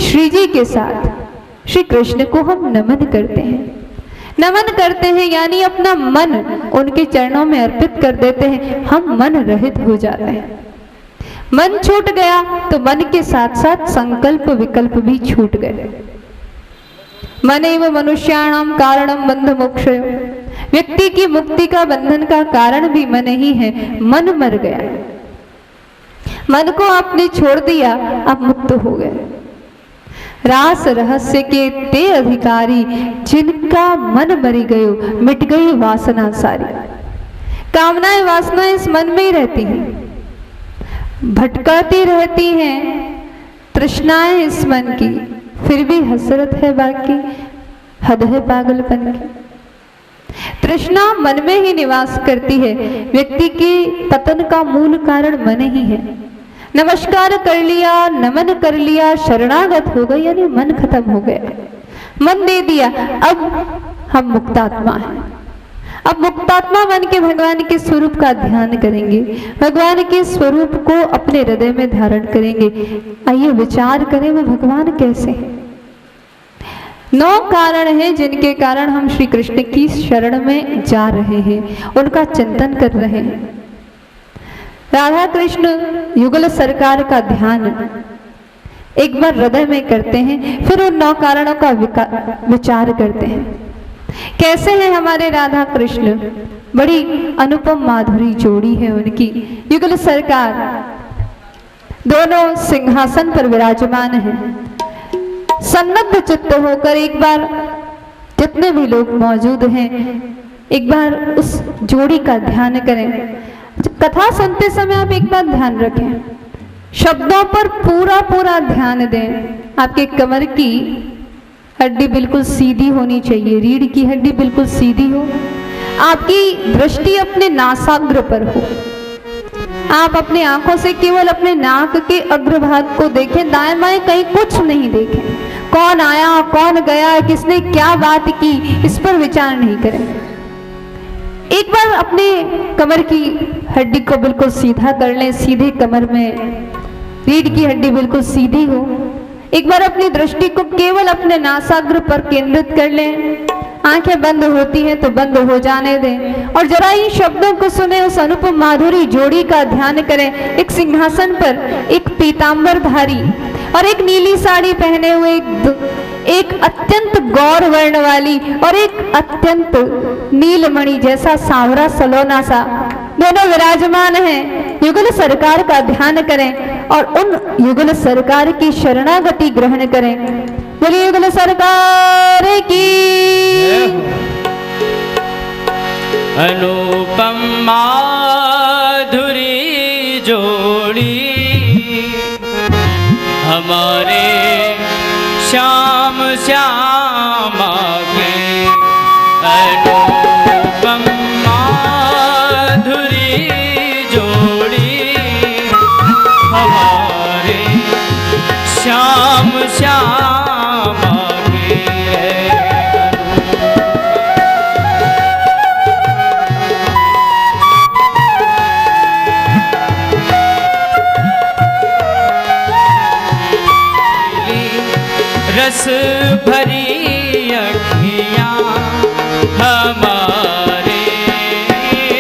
श्री जी के साथ श्री कृष्ण को हम नमन करते हैं। नमन करते हैं यानी अपना मन उनके चरणों में अर्पित कर देते हैं, हम मन रहित हो जाते हैं। मन छूट गया तो मन के साथ साथ संकल्प विकल्प भी छूट गए। मन एवं मनुष्याणाम कारणम बंध मोक्ष, व्यक्ति की मुक्ति का बंधन का कारण भी मन ही है। मन मर गया, मन को आपने छोड़ दिया, आप मुक्त हो गए। रास रहस्य के ते अधिकारी, जिनका मन मरी गयो, मिट गई वासना सारी। कामनाएं वासनाएं इस मन में ही रहती हैं, भटकाती रहती हैं तृष्णाएं इस मन की, फिर भी हसरत है बाकी, हद है पागलपन की। तृष्णा मन में ही निवास करती है। व्यक्ति के पतन का मूल कारण मन ही है। नमस्कार कर लिया, नमन कर लिया, शरणागत हो गए यानी मन खत्म हो गया, मन दे दिया, अब हम मुक्तात्मा हैं। अब मुक्तात्मा बन के भगवान के स्वरूप का ध्यान करेंगे, भगवान के स्वरूप को अपने हृदय में धारण करेंगे। आइए विचार करें वो भगवान कैसे हैं। 9 कारण हैं जिनके कारण हम श्री कृष्ण की शरण में जा रहे हैं, उनका चिंतन कर रहे हैं। राधा कृष्ण युगल सरकार का ध्यान एक बार हृदय में करते हैं, फिर उन 9 कारणों का विचार करते हैं। कैसे हैं हमारे राधा कृष्ण, बड़ी अनुपम माधुरी जोड़ी है उनकी। युगल सरकार दोनों सिंहासन पर विराजमान हैं। सन्नद्ध चित्त होकर एक बार जितने भी लोग मौजूद हैं, एक बार उस जोड़ी का ध्यान करें। कथा सुनते समय आप एक बात ध्यान रखें, शब्दों पर पूरा पूरा ध्यान दें। आपके कमर की हड्डी बिल्कुल सीधी होनी चाहिए, रीढ़ की हड्डी बिल्कुल सीधी हो, आपकी दृष्टि अपने नासाग्र पर हो। आप अपनी आंखों से केवल अपने नाक के अग्रभाग को देखें, दाएं बाएं कहीं कुछ नहीं देखें। कौन आया कौन गया, किसने क्या बात की, इस पर विचार नहीं करें। एक बार अपने कमर की हड्डी को बिल्कुल सीधा कर लें, सीधे कमर में रीढ़ की हड्डी बिल्कुल सीधी हो। एक बार अपनी दृष्टि को केवल अपने नासाग्र पर केंद्रित कर लें। आंखें बंद होती हैं तो बंद हो जाने दें और जरा इन शब्दों को सुने, उस अनुपम माधुरी जोड़ी का ध्यान करें। एक सिंहासन पर एक पीतांबरधारी और एक नीली साड़ी पहने हुए एक अत्यंत गौर वर्ण वाली और एक अत्यंत नीलमणि जैसा सांवरा सलोना सा, दोनों विराजमान हैं। युगल सरकार का ध्यान करें और उन युगल सरकार की शरणागति ग्रहण करें। बोलिए युगल सरकार की। अनुपम माधुरी जोड़ी हमारे श्याम श्यामा के, अनुपम माधुरी जोड़ी हमारे श्याम श्यामा के है। रस भरी अखियाँ हमारे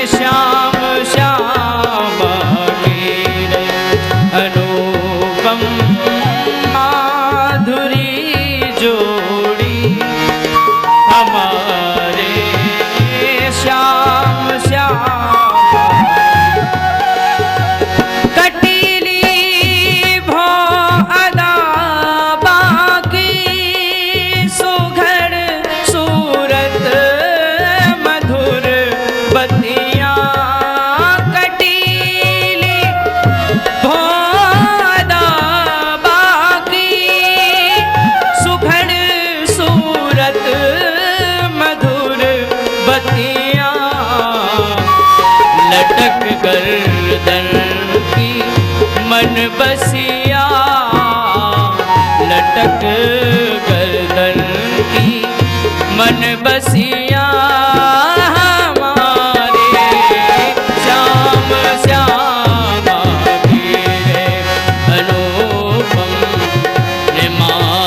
श्याम श्यामा के, अनुपम माधुरी जोड़ी हमारे श्याम श्यामा। गर्दन की मन बसिया, लटक गर्दन की मन बसिया हमारे श्याम श्यामा के, अनुपम माधुरी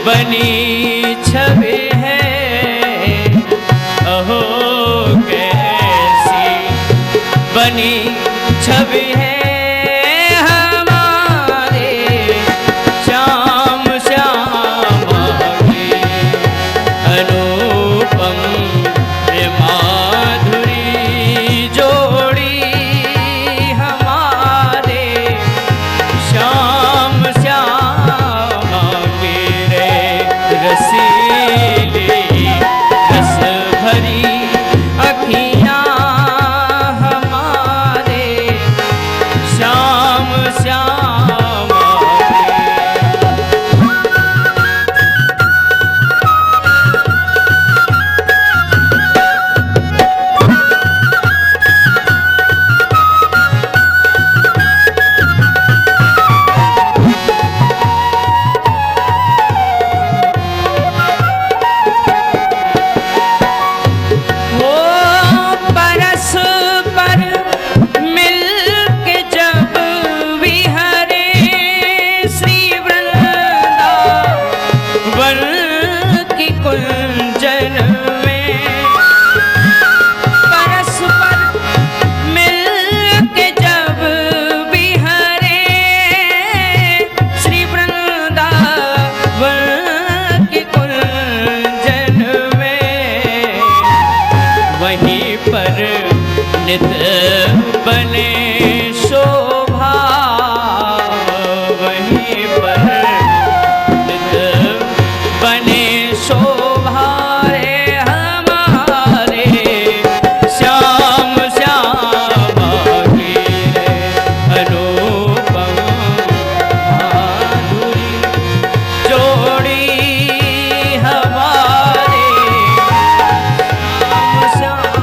बनी छवि है, अहो कैसी बनी छवि है हमारे श्याम श्यामा की अनुपम माधुरी जोड़ी हमारे श्याम श्यामा की रे रसीली रस भरी अखियाँ हमारे श्याम श्यामा नित बने शोभा, वहीं पर नित बने शोभा रे हमारे श्याम श्यामा की रे अनुपम माधुरी जोड़ी हमारे श्याम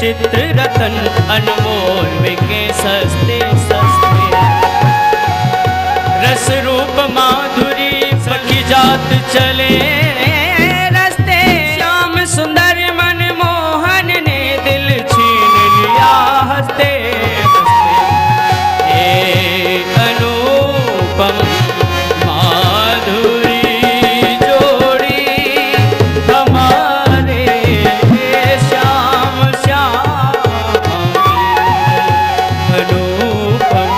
चित्र रतन अनमोल बिके सस्ते सस्ते, रस रूप माधुरी सखी जात चले रस्ते, श्याम सुंदर मन मोहन ने दिल छीन लिया हंसते हंसते। ए अनुपम माधुरी जोड़ी हमारे श्याम श्यामा अनुपम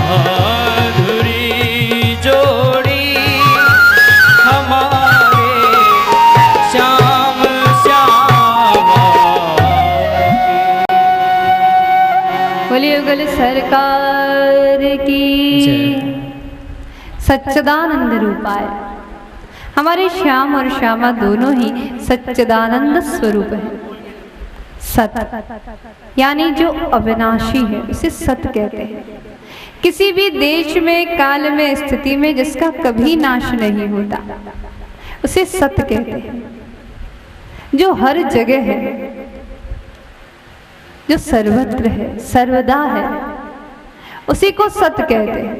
माधुरी जोड़ी हमारे बोलिए युगल सरकार की। सच्चिदानंद रूपाय। हमारे श्याम और श्यामा दोनों ही सच्चिदानंद स्वरूप हैं। सत यानी जो अविनाशी है उसे सत कहते हैं। किसी भी देश में, काल में, स्थिति में जिसका कभी नाश नहीं होता उसे सत कहते हैं। जो हर जगह है, जो सर्वत्र है, सर्वदा है, उसी को सत कहते हैं।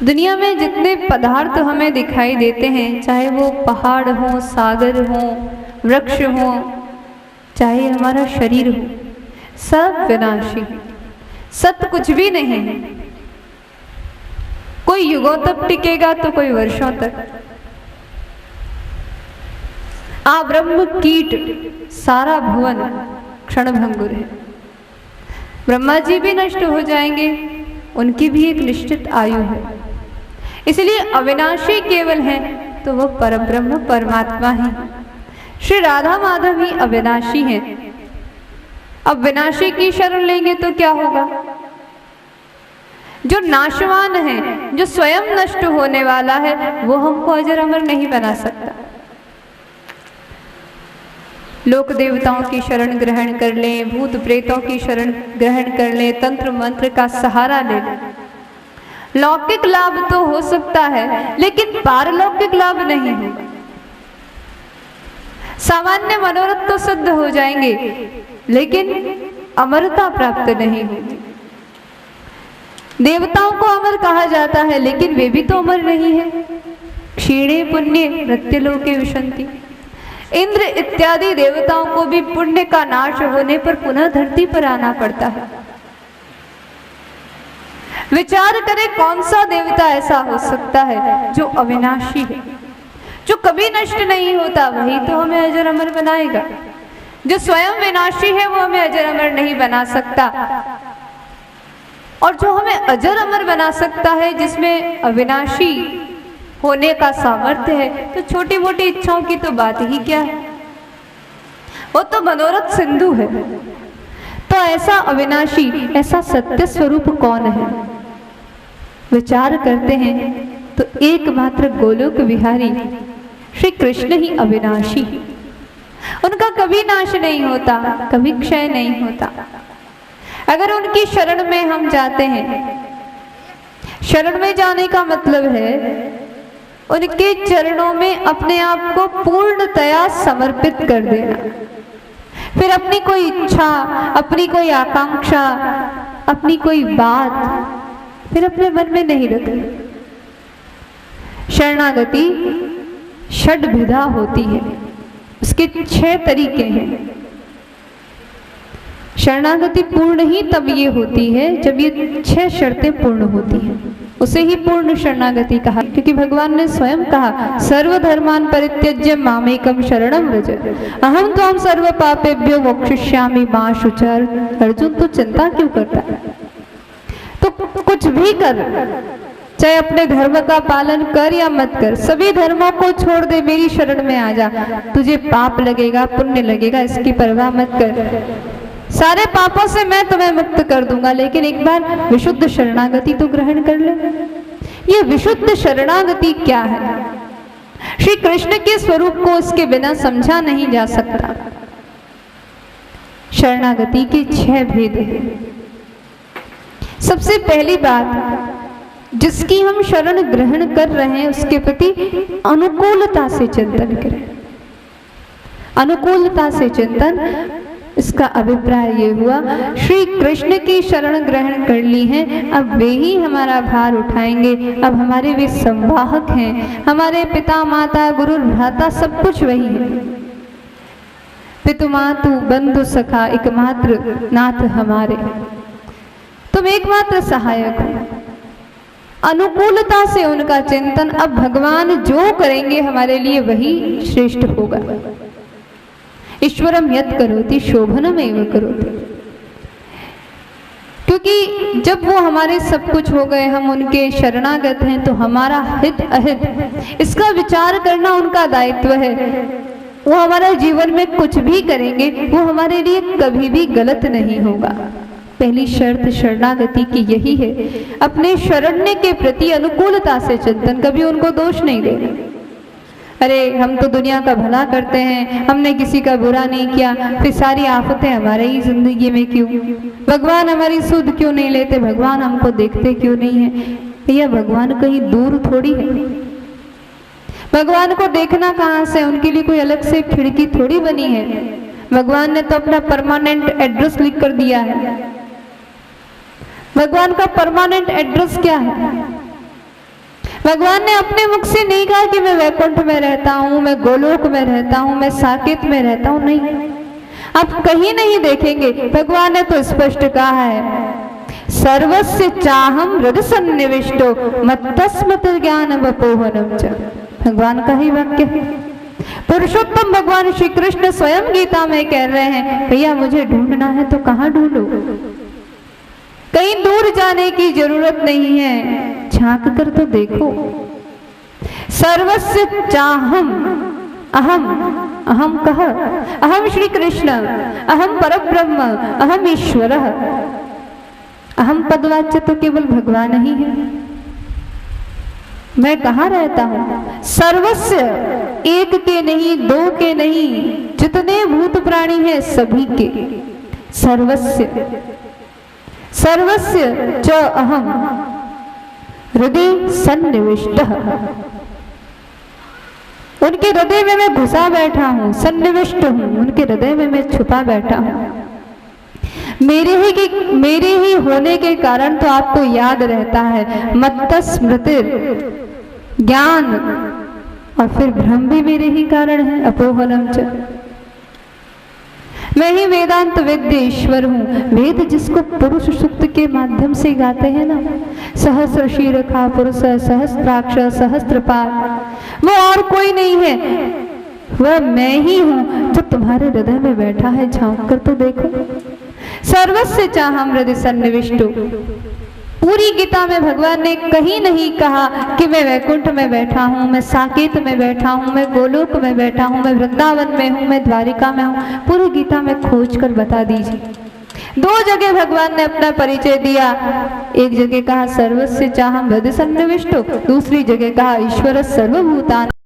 दुनिया में जितने पदार्थ हमें दिखाई देते हैं, चाहे वो पहाड़ हो, सागर हो, वृक्ष हो, चाहे हमारा शरीर हो, सब विनाशी है। सत कुछ भी नहीं है। कोई युगों तक टिकेगा तो कोई वर्षों तक। आ ब्रह्म कीट सारा भुवन क्षणभंगुर है। ब्रह्मा जी भी नष्ट हो जाएंगे, उनकी भी एक निश्चित आयु है। इसलिए अविनाशी केवल है तो वो परब्रह्म परमात्मा ही। श्री राधा माधव ही अविनाशी हैं। अब विनाशी की शरण लेंगे तो क्या होगा? जो नाशवान है, जो स्वयं नष्ट होने वाला है, वो हमको अजर अमर नहीं बना सकता। लोक देवताओं की शरण ग्रहण कर लें, भूत प्रेतों की शरण ग्रहण कर लें, तंत्र मंत्र का सहारा ले लें, लौकिक लाभ तो हो सकता है लेकिन पारलौकिक लाभ नहीं होगा। सामान्य मनोरथ तो सिद्ध हो जाएंगे लेकिन अमरता प्राप्त नहीं होगी। देवताओं को अमर कहा जाता है लेकिन वे भी तो अमर नहीं है। क्षीणे पुण्य मृत्युलोके विशन्ति। इंद्र इत्यादि देवताओं को भी पुण्य का नाश होने पर पुनः धरती पर आना पड़ता है। विचार करें कौन सा देवता ऐसा हो सकता है जो अविनाशी है, जो कभी नष्ट नहीं होता, वही तो हमें अजर अमर बनाएगा। जो स्वयं विनाशी है वो हमें अजर अमर नहीं बना सकता। और जो हमें अजर अमर बना सकता है, जिसमें अविनाशी होने का सामर्थ्य है, तो छोटी मोटी इच्छाओं की तो बात ही क्या है, वो तो मनोरथ सिंधु है। तो ऐसा अविनाशी, ऐसा सत्य स्वरूप कौन है? विचार करते हैं तो एकमात्र गोलोक विहारी श्री कृष्ण ही अविनाशी। उनका कभी नाश नहीं होता, कभी क्षय नहीं होता। अगर उनकी शरण में हम जाते हैं, शरण में जाने का मतलब है उनके चरणों में अपने आप को पूर्णतया समर्पित कर देना। फिर अपनी कोई इच्छा, अपनी कोई आकांक्षा, अपनी कोई बात फिर अपने मन में नहीं रखनी। शरणागति षड्विधा होती है, उसके 6 तरीके हैं। शरणागति पूर्ण ही तब ये होती है जब ये 6 शर्तें पूर्ण होती हैं, उसे ही पूर्ण शरणागति कहा। क्योंकि भगवान ने स्वयं कहा, सर्वधर्मान परित्यज्य मामेकम शरणं व्रज अहम त्वां सर्व पापेभ्यो मोक्षयिष्यामि मा शुचः। अर्जुन तो चिंता क्यों करता है? तो कुछ भी कर, चाहे अपने धर्म का पालन कर या मत कर, सभी धर्मों को छोड़ दे, मेरी शरण में आ जा। तुझे पाप लगेगा, पुण्य लगेगा, इसकी परवाह मत कर। सारे पापों से मैं तुम्हें मुक्त कर दूंगा, लेकिन एक बार विशुद्ध शरणागति तो ग्रहण कर ले। ये विशुद्ध शरणागति क्या है? श्री कृष्ण के स्वरूप को उसके बिना समझा नहीं जा सकता। शरणागति के 6 भेद हैं। सबसे पहली बात, जिसकी हम शरण ग्रहण कर रहे हैं उसके प्रति अनुकूलता से चिंतन करें। अनुकूलता से चिंतन, इसका अभिप्राय ये हुआ, श्री कृष्ण की शरण ग्रहण कर ली है, अब वे ही हमारा भार उठाएंगे। अब हमारे वे संवाहक हैं, हमारे पिता माता गुरु भ्राता सब कुछ वही है। पितु मातु बंधु सखा एकमात्र नाथ हमारे, तुम एकमात्र सहायक हो। अनुकूलता से उनका चिंतन, अब भगवान जो करेंगे हमारे लिए वही श्रेष्ठ होगा। ईश्वरम यत् करोति शोभनमेव करोति। क्योंकि जब वो हमारे सब कुछ हो गए, हम उनके शरणागत हैं, तो हमारा हित अहित इसका विचार करना उनका दायित्व है। वो हमारे जीवन में कुछ भी करेंगे वो हमारे लिए कभी भी गलत नहीं होगा। पहली शर्त शरणागति की यही है, अपने शरण्य के प्रति अनुकूलता से चिंतन, कभी उनको दोष नहीं देना। अरे हम तो दुनिया का भला करते हैं, हमने किसी का बुरा नहीं किया, फिर सारी आफतें हमारे ही जिंदगी में क्यों? भगवान हमारी सुध क्यों नहीं लेते? भगवान हमको देखते क्यों नहीं है? भैया भगवान कहीं दूर थोड़ी है। भगवान को देखना कहाँ से? उनके लिए कोई अलग से खिड़की थोड़ी बनी है। भगवान ने तो अपना परमानेंट एड्रेस लिख कर दिया है। भगवान का परमानेंट एड्रेस क्या है? भगवान ने अपने मुख से नहीं कहा कि मैं वैकुंठ में रहता हूँ, मैं गोलोक में रहता हूँ, मैं साकेत में रहता हूँ। नहीं, आप कहीं नहीं देखेंगे। भगवान ने तो स्पष्ट कहा है, सर्वस्य चाहम हृदय सन्निविष्टो मत्तस्मृत ज्ञान वपोहनम च। भगवान का ही वाक्य है। पुरुषोत्तम भगवान श्री कृष्ण स्वयं गीता में कह रहे हैं, भैया मुझे ढूंढना है तो कहाँ ढूंढो? कहीं दूर जाने की जरूरत नहीं है, झांक कर तो देखो। सर्वस्य चाहम अहम, अहम कह, अहम श्री कृष्ण, अहम परब्रह्म, अहम ईश्वर। अहम पदवाच्य तो केवल भगवान ही है। मैं कहाँ रहता हूँ? सर्वस्य, एक के नहीं, दो के नहीं, जितने भूत प्राणी हैं सभी के। सर्वस्य, सर्वस्य च अहम हृदय सन्निविष्टः। उनके हृदय में मैं घुसा बैठा हूँ, सन्निविष्ट हूँ, उनके हृदय में मैं छुपा बैठा हूँ। मेरे ही होने के कारण तो आपको याद रहता है। मत्त स्मृति, ज्ञान और फिर भ्रम भी मेरे ही कारण है। अपोहनम च, मैं ही वेदांत वेद्य ईश्वर हूँ। वेद जिसको पुरुष सूक्त के माध्यम से गाते हैं ना, सहस्र शीरखा पुरुष सहस्त्राक्ष सहस्त्रपाद, वो और कोई नहीं है, वह मैं ही हूँ जो तुम्हारे हृदय में बैठा है। झांक कर तो देखो। सर्वस्य चाहम हृदय सन्निविष्टो। पूरी गीता में भगवान ने कहीं नहीं कहा कि मैं वैकुंठ में बैठा हूँ, मैं साकेत में बैठा हूँ, मैं गोलोक में बैठा हूँ, मैं वृंदावन में हूँ, मैं द्वारिका में हूँ। पूरी गीता में खोज कर बता दीजिए। दो जगह भगवान ने अपना परिचय दिया। एक जगह कहा सर्वस्य चाहम हृदय सन्निविष्टो, दूसरी जगह कहा ईश्वर सर्वभूतान